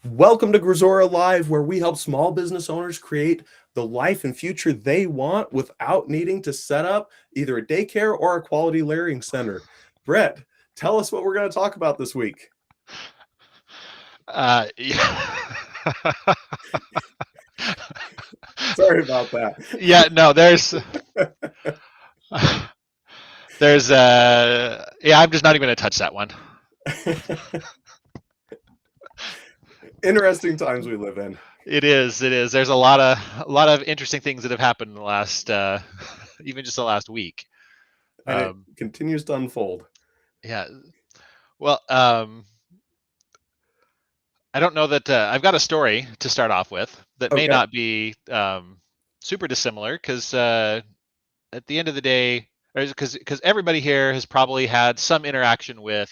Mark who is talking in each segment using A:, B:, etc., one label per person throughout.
A: Welcome to Grisora Live, where we help small business owners create the life and future they want without needing to set up either a daycare or a quality layering center. Brett, tell us what we're going to talk about this week.
B: Yeah.
A: Sorry about that.
B: Yeah, no, yeah, I'm just not even gonna touch that one.
A: Interesting times we live in,
B: It is. There's a lot of interesting things that have happened in the last even just the last week.
A: and it
B: Um,
A: continues to unfold.
B: yeah. Well, I don't know that I've got a story to start off with that may
A: Okay.
B: not be super dissimilar because at the end of the day, because everybody here has probably had some interaction with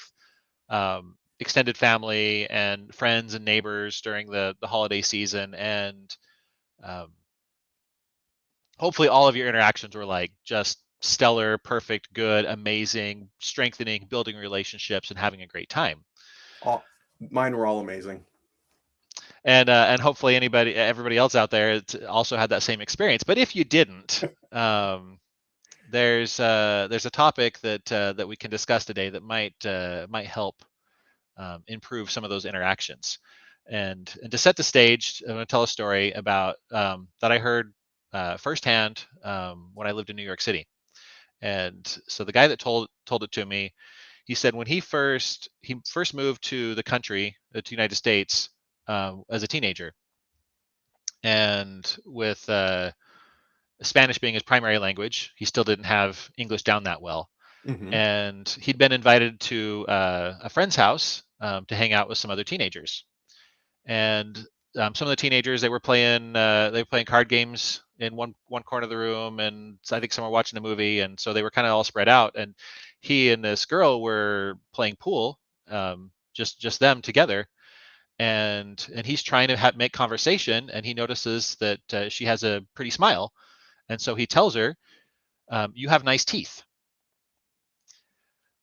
B: extended family and friends and neighbors during the holiday season, and um, hopefully all of your interactions were like just stellar, perfect, good, amazing, strengthening, building relationships, and having a great time.
A: Mine were all amazing.
B: And hopefully everybody else out there also had that same experience. But if you didn't, um, there's a topic that we can discuss today that might help improve some of those interactions. And to set the stage, I'm going to tell a story about that I heard firsthand when I lived in New York City. And so the guy that told it to me, he said when he first moved to the country, to the United States, as a teenager, and with Spanish being his primary language, he still didn't have English down that well.
A: Hmm.
B: And he'd been invited to a friend's house to hang out with some other teenagers. And some of the teenagers they were playing card games in one corner of the room, and I think some were watching a movie, and so they were kind of all spread out. And he and this girl were playing pool, just them together. And he's trying to make conversation, and he notices that she has a pretty smile, and so he tells her, "You have nice teeth."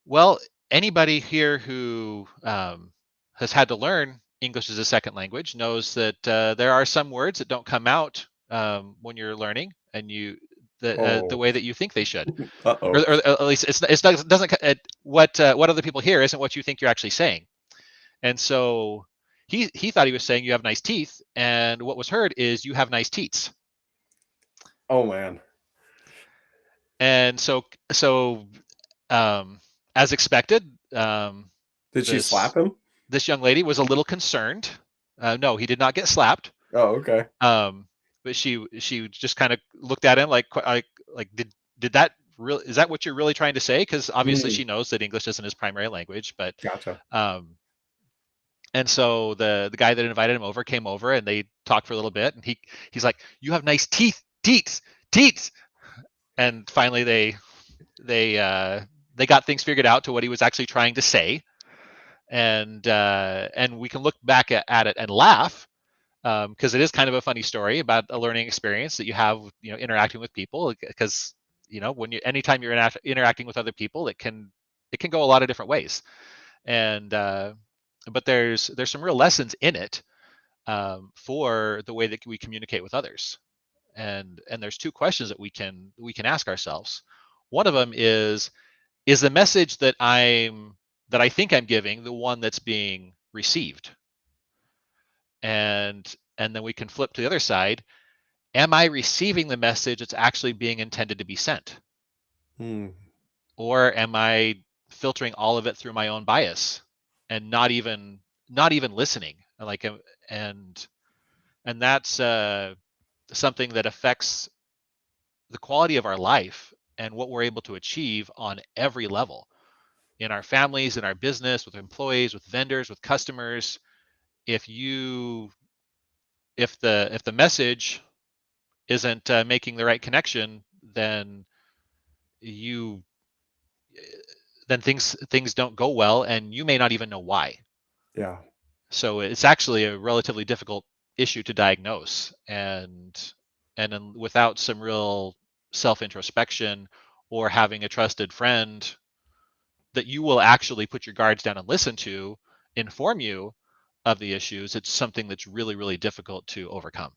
B: Well, anybody here who has had to learn English as a second language knows that there are some words that don't come out when you're learning, and the
A: Oh,
B: way that you think they should, or,
A: uh-oh.
B: or at least it's not, it doesn't what other people hear isn't what you think you're actually saying. And so he thought he was saying you have nice teeth, and what was heard is you have nice teats.
A: Oh, man.
B: And so um, as expected,
A: Did she
B: this
A: slap him?
B: this young lady was a little concerned. No, he did not get slapped.
A: Oh, okay.
B: Um, but she just kind of looked at him like did that real is that what you're really trying to say? Because obviously
A: Mm,
B: she knows that English isn't his primary language. But
A: gotcha.
B: um, and so the guy that invited him over came over, and they talked for a little bit, and he's like, "You have nice teeth." And finally they uh, they got things figured out to what he was actually trying to say. And we can look back at it and laugh, because it is kind of a funny story about a learning experience that you have, interacting with people. Because anytime you're interacting with other people, it can go a lot of different ways. And but there's some real lessons in it, for the way that we communicate with others. And there's two questions that we can ask ourselves. One of them is the message that I think I'm giving the one that's being received? And then we can flip to the other side. Am I receiving the message that's actually being intended to be sent?
A: Hmm.
B: Or am I filtering all of it through my own bias and not even listening? And and that's something that affects the quality of our life and what we're able to achieve on every level, in our families, in our business, with employees, with vendors, with customers. If you if the message isn't making the right connection, you then things don't go well, and you may not even know why.
A: Yeah.
B: So it's actually a relatively difficult issue to diagnose, and then without some real self introspection, or having a trusted friend that you will actually put your guards down and listen to inform you of the issues, it's something that's really, really difficult to overcome.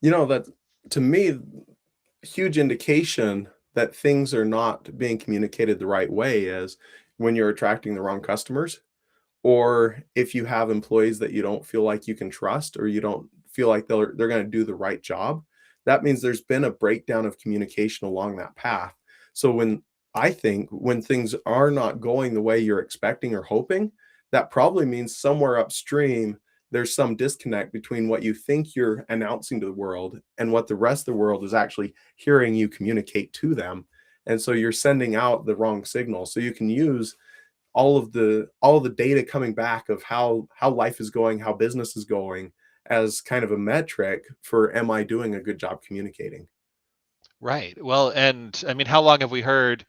A: That to me, huge indication that things are not being communicated the right way is when you're attracting the wrong customers, or if you have employees that you don't feel like you can trust, or you don't feel like they're going to do the right job. That means there's been a breakdown of communication along that path. So I think when things are not going the way you're expecting or hoping, that probably means somewhere upstream there's some disconnect between what you think you're announcing to the world and what the rest of the world is actually hearing you communicate to them. And so you're sending out the wrong signal. So you can use all of the data coming back of how life is going, how business is going, as kind of a metric for, am I doing a good job communicating?
B: Right. Well, and I mean, how long have we heard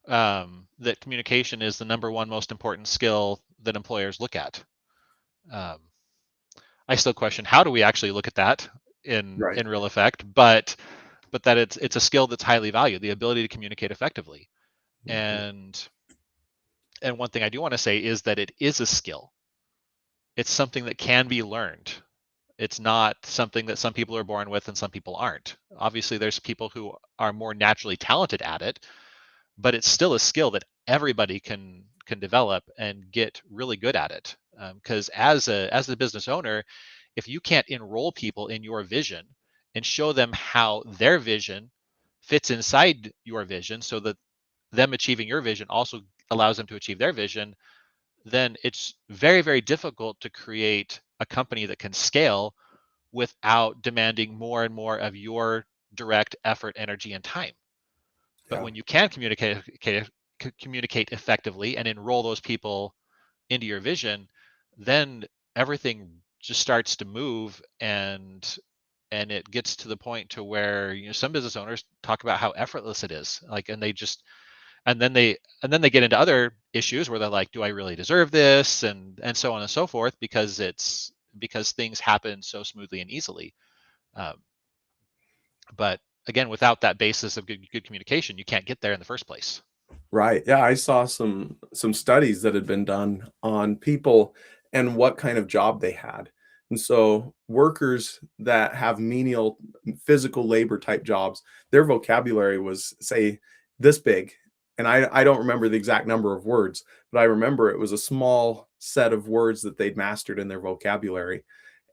B: that communication is the number one most important skill that employers look at? Um, I still question how do we actually look at that
A: Right.
B: in real effect, but that it's a skill that's highly valued, the ability to communicate effectively.
A: Right.
B: And one thing I do want to say is that it is a skill. It's something that can be learned. It's not something that some people are born with and some people aren't. Obviously, there's people who are more naturally talented at it, but it's still a skill that everybody can develop and get really good at it. Because as a business owner, if you can't enroll people in your vision and show them how their vision fits inside your vision, so that them achieving your vision also allows them to achieve their vision, then it's very, very difficult to create a company that can scale without demanding more and more of your direct effort, energy, and time. But
A: Yeah.
B: when you can communicate effectively and enroll those people into your vision, then everything just starts to move, and it gets to the point to where some business owners talk about how effortless it is, like, and they just and then they get into other issues where they're like, do I really deserve this, and so on and so forth, because things happen so smoothly and easily. um, but again, without that basis of good communication, you can't get there in the first place.
A: Right. Yeah, I saw some studies that had been done on people and what kind of job they had. And so workers that have menial physical labor type jobs, their vocabulary was, say, this big. And I don't remember the exact number of words, but I remember it was a small set of words that they'd mastered in their vocabulary.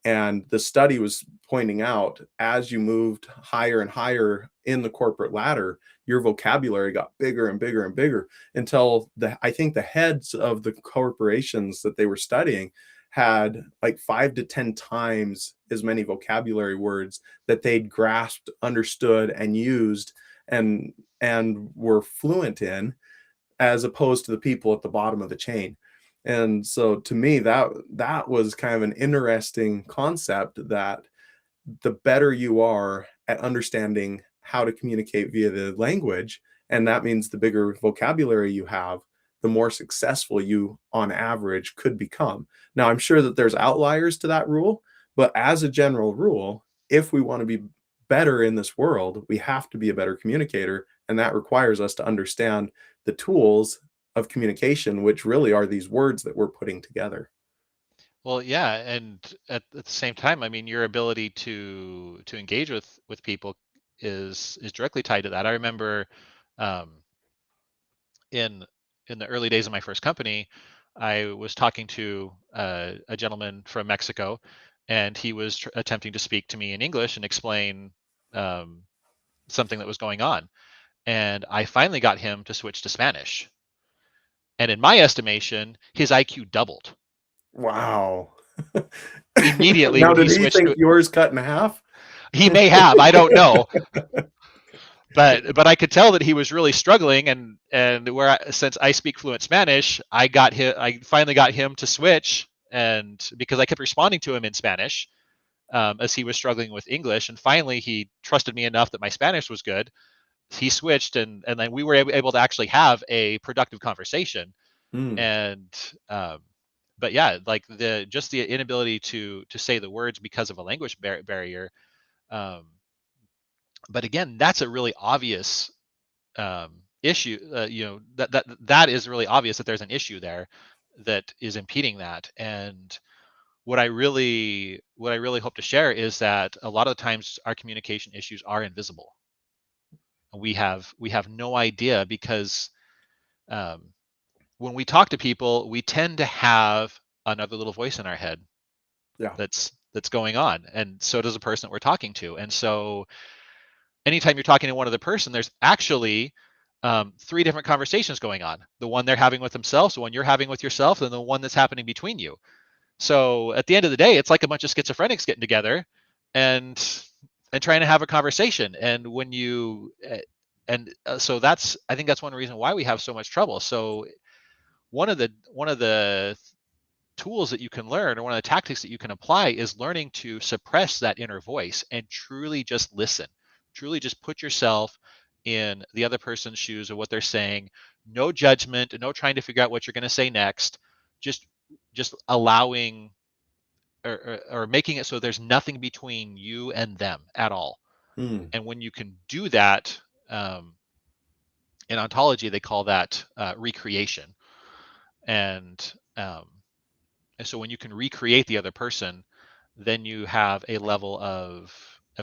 A: And the study was pointing out, as you moved higher and higher in the corporate ladder, your vocabulary got bigger and bigger and bigger until I think the heads of the corporations that they were studying had like 5 to 10 times as many vocabulary words that they'd grasped, understood, and used, and were fluent in, as opposed to the people at the bottom of the chain. And so to me, that was kind of an interesting concept, that the better you are at understanding how to communicate via the language, and that means the bigger vocabulary you have, the more successful you on average could become. Now, I'm sure that there's outliers to that rule, but as a general rule, if we want to be better in this world, we have to be a better communicator, and that requires us to understand the tools of communication, which really are these words that we're putting together.
B: Well, yeah, and at the same time, I mean, your ability to engage with people is directly tied to that. I remember um, in the early days of my first company, I was talking to a gentleman from Mexico, and he was attempting to speak to me in English and explain um, something that was going on. And I finally got him to switch to Spanish. And in my estimation, his IQ doubled
A: Wow.
B: immediately
A: Now,
B: when he
A: did he
B: switched
A: think
B: to.
A: yours cut in half?
B: He may have, I don't know, but I could tell that he was really struggling, and since I speak fluent Spanish, I finally got him to switch, and because I kept responding to him in Spanish as he was struggling with English, and finally he trusted me enough that my Spanish was good. He switched, and then we were able to actually have a productive conversation.
A: Mm,
B: And but yeah, like the inability to say the words because of a language barrier. Um, but again, that's a really obvious issue. That is really obvious that there's an issue there that is impeding that. And what I really hope to share is that a lot of the times our communication issues are invisible. We have no idea because um, when we talk to people, we tend to have another little voice in our head
A: Yeah.
B: that's going on, and so does the person that we're talking to. And so anytime you're talking to one other person, there's actually three different conversations going on: the one they're having with themselves, the one you're having with yourself, and the one that's happening between you. So at the end of the day, it's like a bunch of schizophrenics getting together and trying to have a conversation. And when you and so that's I think that's one reason why we have so much trouble. So one of the tools that you can learn, or one of the tactics that you can apply, is learning to suppress that inner voice and truly just listen. Truly just put yourself in the other person's shoes of what they're saying. No judgment, no trying to figure out what you're going to say next. Just just allowing, or making it so there's nothing between you and them at all.
A: Hmm.
B: And when you can do that, in ontology they call that recreation. And so when you can recreate the other person, then you have a level of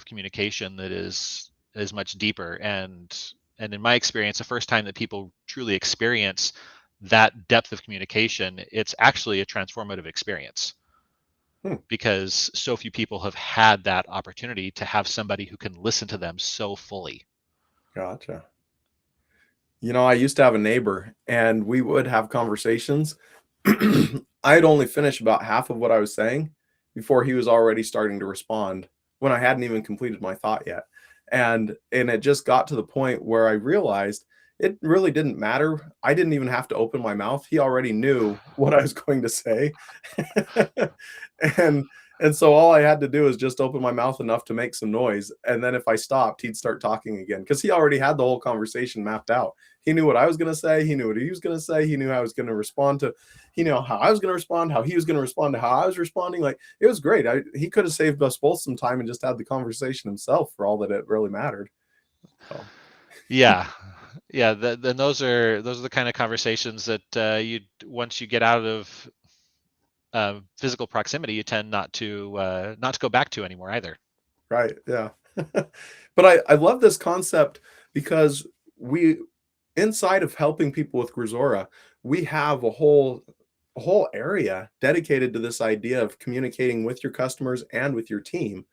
B: communication that is much deeper. And in my experience, the first time that people truly experience that depth of communication, it's actually a transformative experience,
A: Hmm.
B: because so few people have had that opportunity to have somebody who can listen to them so fully.
A: Gotcha. I used to have a neighbor and we would have conversations. I'd only finish about half of what I was saying before he was already starting to respond when I hadn't even completed my thought yet. And it just got to the point where I realized it really didn't matter. I didn't even have to open my mouth. He already knew what I was going to say. and and so all I had to do is just open my mouth enough to make some noise. And then if I stopped, he'd start talking again because he already had the whole conversation mapped out. He knew what I was going to say. He knew what he was going to say. He knew how I was going to respond to, he knew how I was going to respond, how he was going to respond to how I was responding. Like it was great. He could have saved us both some time and just had the conversation himself for all that it really mattered. So,
B: Yeah, yeah. Then those are the kind of conversations that you once you get out of physical proximity, you tend not to go back to anymore either.
A: right. Yeah. But I love this concept because we, inside of helping people with Grisora, we have a whole area dedicated to this idea of communicating with your customers and with your team.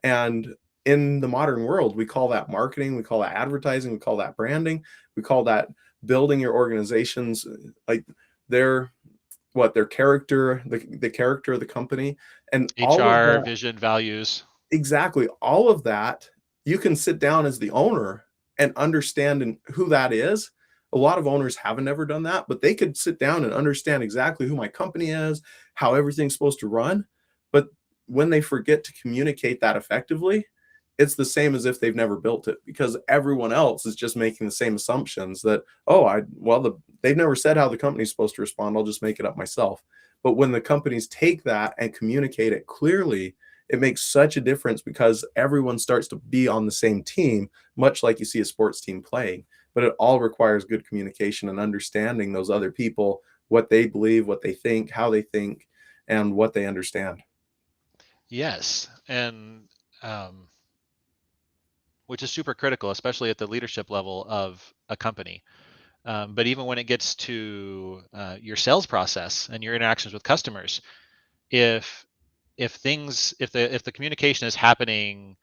A: And in the modern world, we call that marketing, we call that advertising, we call that branding, we call that building your organizations like their their character, the character of the company, and all of
B: HR,
A: that.
B: vision, values.
A: Exactly. All of that, you can sit down as the owner and understand who that is. A lot of owners haven't never done that, but they could sit down and understand exactly who my company is, how everything's supposed to run. But when they forget to communicate that effectively, it's the same as if they've never built it because everyone else is just making the same assumptions that, oh, they've never said how the company's supposed to respond. I'll just make it up myself. But when the companies take that and communicate it clearly, it makes such a difference because everyone starts to be on the same team, much like you see a sports team playing. But it all requires good communication and understanding those other people, what they believe, what they think, how they think, and what they understand.
B: Yes, and which is super critical, especially at the leadership level of a company. But even when it gets to your sales process and your interactions with customers, if if the communication is happening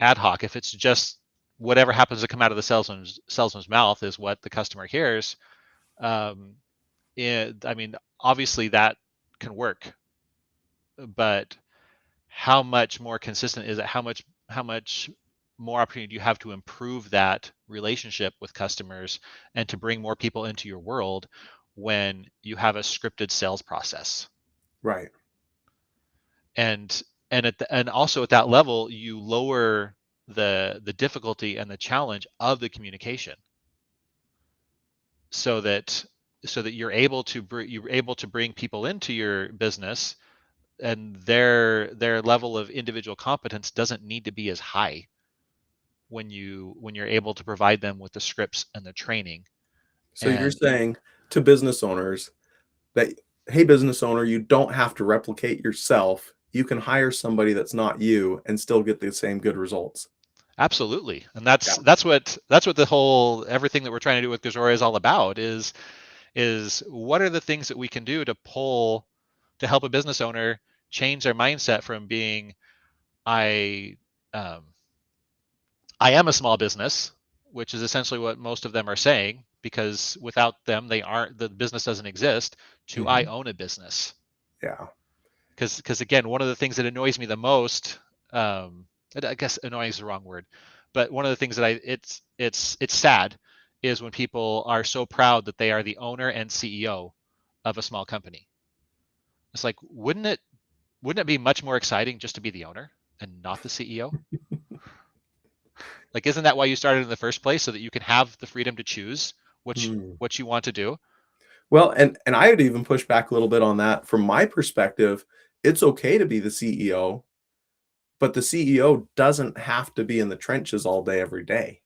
B: ad hoc, if it's just whatever happens to come out of the salesman's mouth is what the customer hears, um, I mean, obviously that can work, but how much more consistent is it? How much more opportunity do you have to improve that relationship with customers and to bring more people into your world when you have a scripted sales process?
A: Right.
B: And and also at that level, you lower the difficulty and the challenge of the communication, so that you're able to bring people into your business, and their level of individual competence doesn't need to be as high when you're able to provide them with the scripts and the training.
A: So you're
B: And
A: saying to business owners that hey, business owner, you don't have to replicate yourself. You can hire somebody that's not you and still get the same good results.
B: Absolutely. And
A: Yeah.
B: that's what the whole everything that we're trying to do with Gazora is all about is what are the things that we can do to help a business owner change their mindset from being I um, I am a small business, which is essentially what most of them are saying, because without them the business doesn't exist, to I
A: Mhm.
B: own a business.
A: Yeah.
B: Because again, one of the things that annoys me the most, um, I guess annoying is the wrong word, but one of the things that it's sad is when people are so proud that they are the owner and CEO of a small company. It's like, wouldn't it be much more exciting just to be the owner and not the CEO? Like, isn't that why you started in the first place, so that you can have the freedom to choose
A: Hmm.
B: what you want to do?
A: Well, and I would even push back a little bit on that. From my perspective, it's okay to be the CEO, but the CEO doesn't have to be in the trenches all day, every day.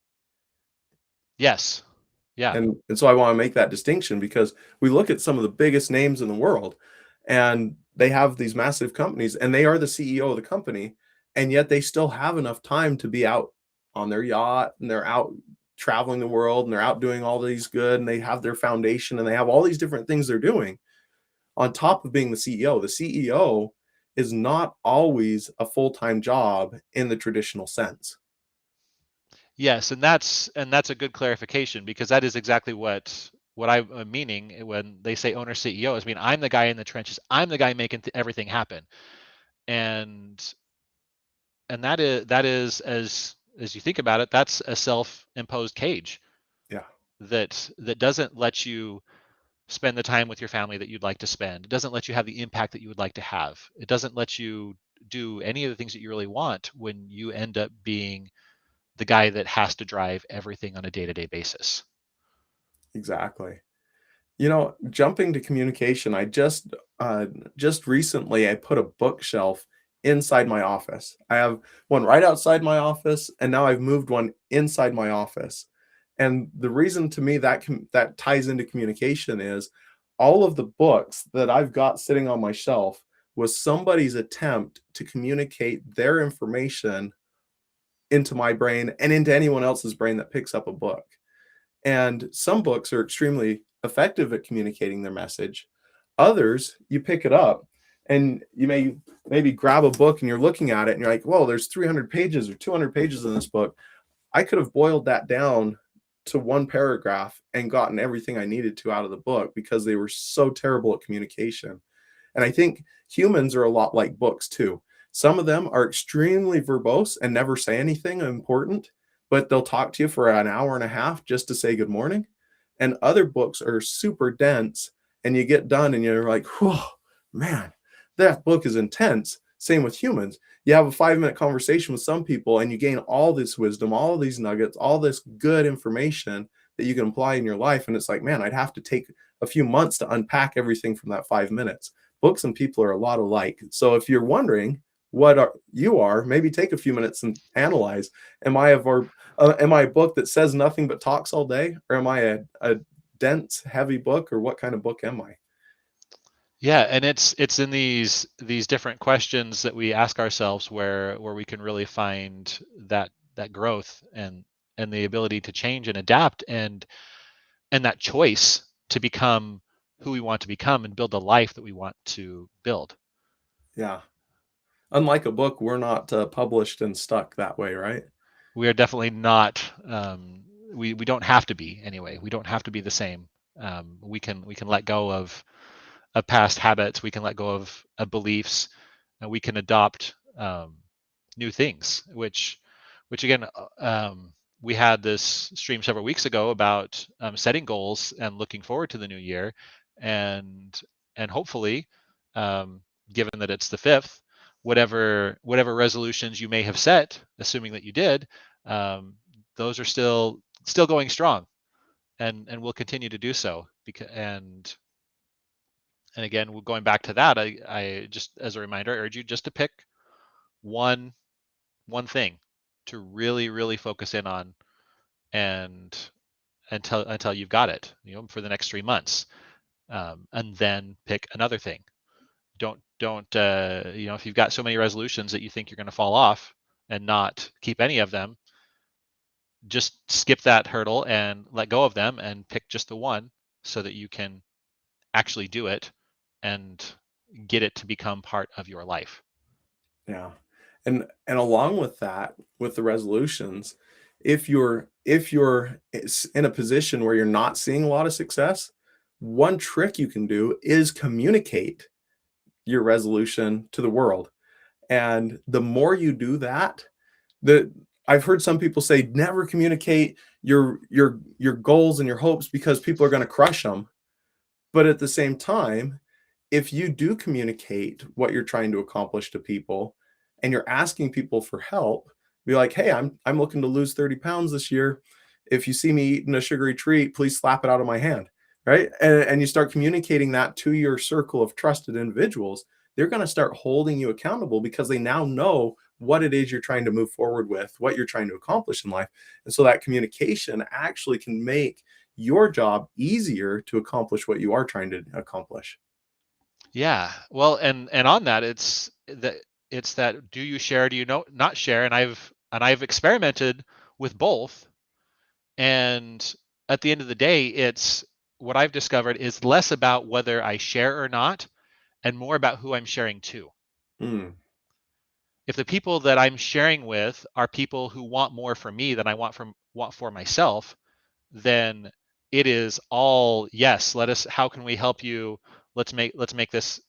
B: Yes. Yeah.
A: And so I wanna make that distinction because we look at some of the biggest names in the world, and they have these massive companies, and they are the CEO of the company, and yet they still have enough time to be out on their yacht, and they're out traveling the world, and they're out doing all these good, and they have their foundation, and they have all these different things they're doing on top of being the CEO. The CEO is not always a full-time job in the traditional sense.
B: Yes, and that's a good clarification, because that is exactly what I'm meaning when they say owner CEOs. I mean, I'm the guy in the trenches. I'm the guy making everything happen. And that is as you think about it, that's a self-imposed cage
A: Yeah,
B: that doesn't let you spend the time with your family that you'd like to spend. It doesn't let you have the impact that you would like to have. It doesn't let you do any of the things that you really want when you end up being the guy that has to drive everything on a day-to-day basis.
A: exactly. Jumping to communication, just recently I put a bookshelf inside my office. I have one right outside my office, and now I've moved one inside my office. And the reason to me that ties into communication is all of the books that I've got sitting on my shelf was somebody's attempt to communicate their information into my brain and into anyone else's brain that picks up a book. And some books are extremely effective at communicating their message. Others, you pick it up and you maybe grab a book and you're looking at it and you're like, whoa, there's 300 pages or 200 pages in this book. I could have boiled that down to one paragraph and gotten everything I needed to out of the book because they were so terrible at communication. And I think humans are a lot like books too. Some of them are extremely verbose and never say anything important, but they'll talk to you for an hour and a half just to say good morning. And other books are super dense, and you get done and you're like, whoa, man, that book is intense. Same with humans. You have a 5 minute conversation with some people and you gain all this wisdom, all these nuggets, all this good information that you can apply in your life. And it's like, man, I'd have to take a few months to unpack everything from that 5 minutes. Books and people are a lot alike. So if you're wondering you are, maybe take a few minutes and analyze. Am I a book that says nothing but talks all day, or am I a dense, heavy book, or what kind of book am I?
B: Yeah, and it's in these different questions that we ask ourselves where we can really find that growth and the ability to change and adapt and that choice to become who we want to become and build the life that we want to build.
A: Yeah. Unlike a book, we're not published and stuck that way, right?
B: We are definitely not we don't have to be anyway. We don't have to be the same. We can let go of past habits. We can let go of beliefs, and we can adopt new things. Which again, we had this stream several weeks ago about setting goals and looking forward to the new year, and and hopefully, um, given that it's the fifth, whatever resolutions you may have set, assuming that you did, um, those are still going strong, and will continue to do so. Because and again, going back to that, I just as a reminder, I urge you just to pick one one thing to really focus in on, and until you've got it, for the next 3 months. and then pick another thing. Don't if you've got so many resolutions that you think you're going to fall off and not keep any of them, just skip that hurdle and let go of them and pick just the one, so that you can actually do it and get it to become part of your life.
A: Yeah. And along with that, with the resolutions, if you're in a position where you're not seeing a lot of success, one trick you can do is communicate your resolution to the world. And the more you do that, the I've heard some people say never communicate your goals and your hopes because people are going to crush them. But at the same time, if you do communicate what you're trying to accomplish to people and you're asking people for help, be like, "Hey, I'm looking to lose 30 pounds this year. If you see me eating a sugary treat, please slap it out of my hand." Right? And you start communicating that to your circle of trusted individuals, they're going to start holding you accountable because they now know what it is you're trying to move forward with, what you're trying to accomplish in life. And so that communication actually can make your job easier to accomplish what you are trying to accomplish.
B: Yeah. Well, and on that, it's that, do you share, do you know not share? And I've experimented with both. And at the end of the day, it's what I've discovered is less about whether I share or not, and more about who I'm sharing to.
A: Mm,
B: If the people that I'm sharing with are people who want more from me than I want for myself, then it is all yes. How can we help you? Let's make this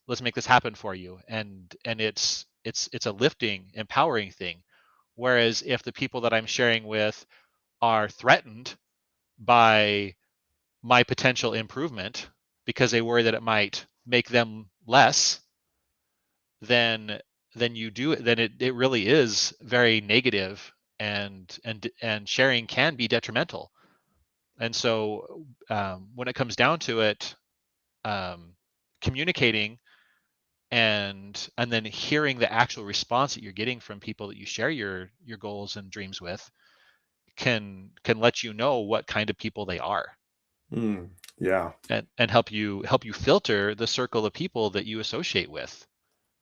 B: happen for you. And it's a lifting, empowering thing. Whereas if the people that I'm sharing with are threatened by my potential improvement because they worry that it might make them less, then then it really is very negative, and sharing can be detrimental. And so, when it comes down to it, um, communicating and then hearing the actual response that you're getting from people that you share your goals and dreams with can let you know what kind of people they are,
A: mm, yeah.
B: and help you filter the circle of people that you associate with.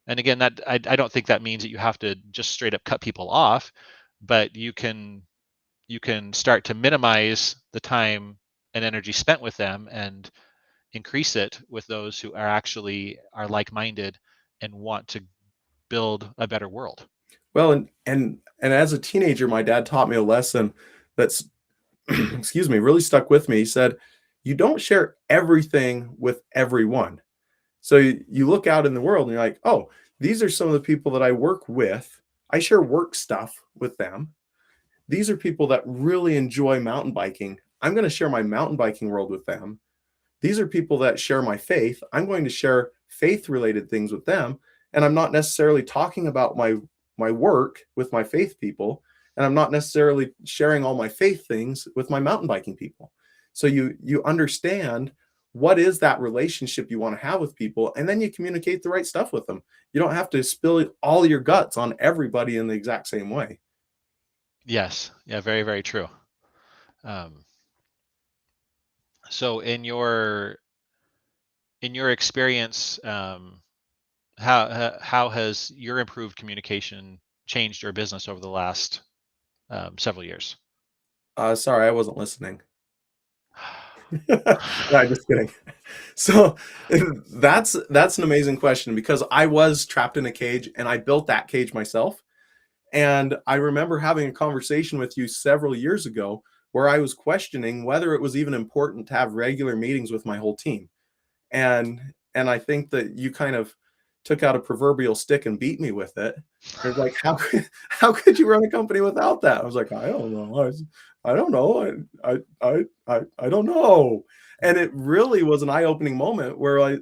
B: And again, that I don't think that means that you have to just straight up cut people off, but you can start to minimize the time and energy spent with them, and increase it with those who are like-minded and want to build a better world.
A: Well, and as a teenager, my dad taught me a lesson that's excuse me, really stuck with me. He said, "You don't share everything with everyone." So you look out in the world and you're like, "Oh, these are some of the people that I work with. I share work stuff with them. These are people that really enjoy mountain biking. I'm going to share my mountain biking world with them. These are people that share my faith. I'm going to share faith related things with them. And I'm not necessarily talking about my work with my faith people. And I'm not necessarily sharing all my faith things with my mountain biking people." So you understand what is that relationship you want to have with people, and then you communicate the right stuff with them. You don't have to spill all your guts on everybody in the exact same way.
B: Yes, yeah, very, very true. um, so in your experience, how has your improved communication changed your business over the last several years?
A: Sorry, I wasn't listening. No, just kidding. So that's an amazing question because I was trapped in a cage and I built that cage myself. And I remember having a conversation with you several years ago where I was questioning whether it was even important to have regular meetings with my whole team. And I think that you kind of took out a proverbial stick and beat me with it. It was like, how could you run a company without that? I was like, I don't know. I don't know. I don't know. And it really was an eye-opening moment where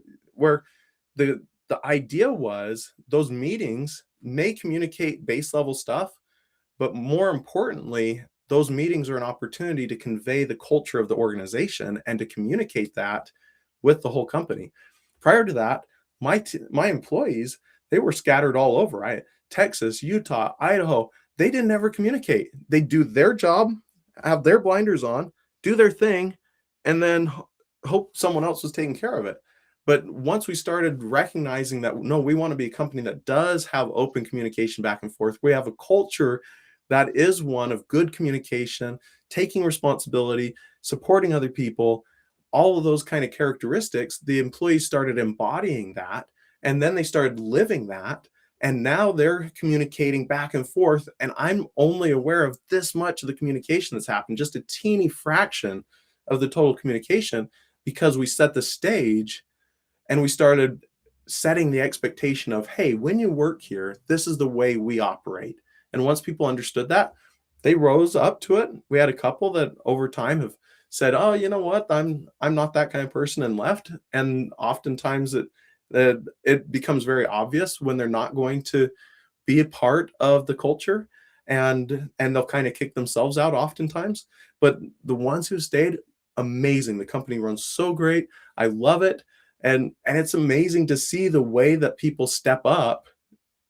A: the idea was those meetings may communicate base level stuff, but more importantly, those meetings are an opportunity to convey the culture of the organization and to communicate that with the whole company. Prior to that, my employees, they were scattered all over. Texas, Utah, Idaho, they didn't ever communicate. They do their job, have their blinders on, do their thing, and then hope someone else was taking care of it. But once we started recognizing that, no, we want to be a company that does have open communication back and forth, we have a culture that is one of good communication, taking responsibility, supporting other people, all of those kind of characteristics, the employees started embodying that. And then they started living that. And now they're communicating back and forth. And I'm only aware of this much of the communication that's happened, just a teeny fraction of the total communication, because we set the stage and we started setting the expectation of, hey, when you work here, this is the way we operate. And once people understood that, they rose up to it. We had a couple that over time have said, oh, you know what, I'm not that kind of person, and left. And oftentimes it becomes very obvious when they're not going to be a part of the culture, and they'll kind of kick themselves out oftentimes. But the ones who stayed, amazing. The company runs so great. I love it. And it's amazing to see the way that people step up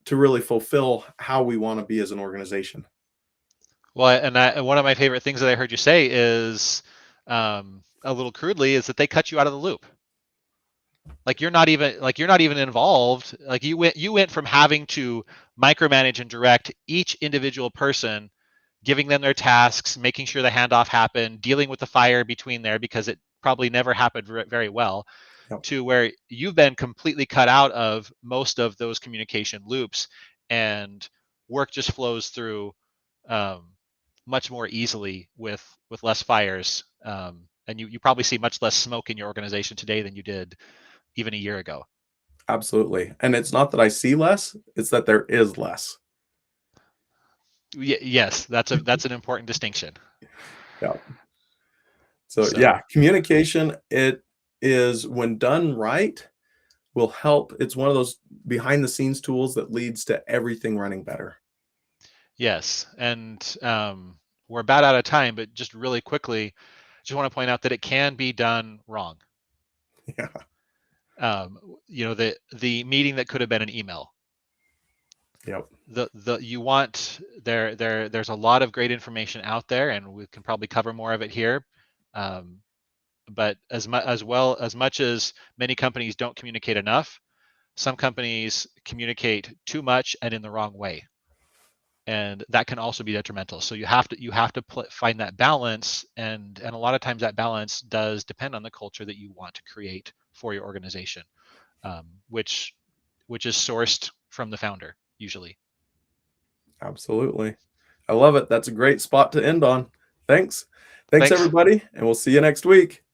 A: to really fulfill how we want to be as an organization.
B: Well, and one of my favorite things that I heard you say is, a little crudely, is that they cut you out of the loop. Like you're not even involved. Like you went from having to micromanage and direct each individual person, giving them their tasks, making sure the handoff happened, dealing with the fire between there because it probably never happened very well,
A: Yep,
B: to where you've been completely cut out of most of those communication loops, and work just flows through, um, much more easily with less fires. And you probably see much less smoke in your organization today than you did even a year ago.
A: absolutely. And it's not that I see less, it's that there is less.
B: Yes, that's an important distinction.
A: Yeah. So
B: So
A: yeah, communication, it is, when done right, will help. It's one of those behind the scenes tools that leads to everything running better.
B: yes, and we're about out of time, but just really quickly, just want to point out that it can be done wrong.
A: Yeah.
B: The meeting that could have been an email.
A: Yep.
B: The you want there's a lot of great information out there, and we can probably cover more of it here. Um, but as much as many companies don't communicate enough, some companies communicate too much and in the wrong way, and that can also be detrimental. So you have to find that balance, and a lot of times that balance does depend on the culture that you want to create for your organization, um, which which is sourced from the founder usually.
A: Absolutely. I love it. That's a great spot to end on. Thanks. Thanks,
B: Thanks.
A: everybody. And we'll see you next week.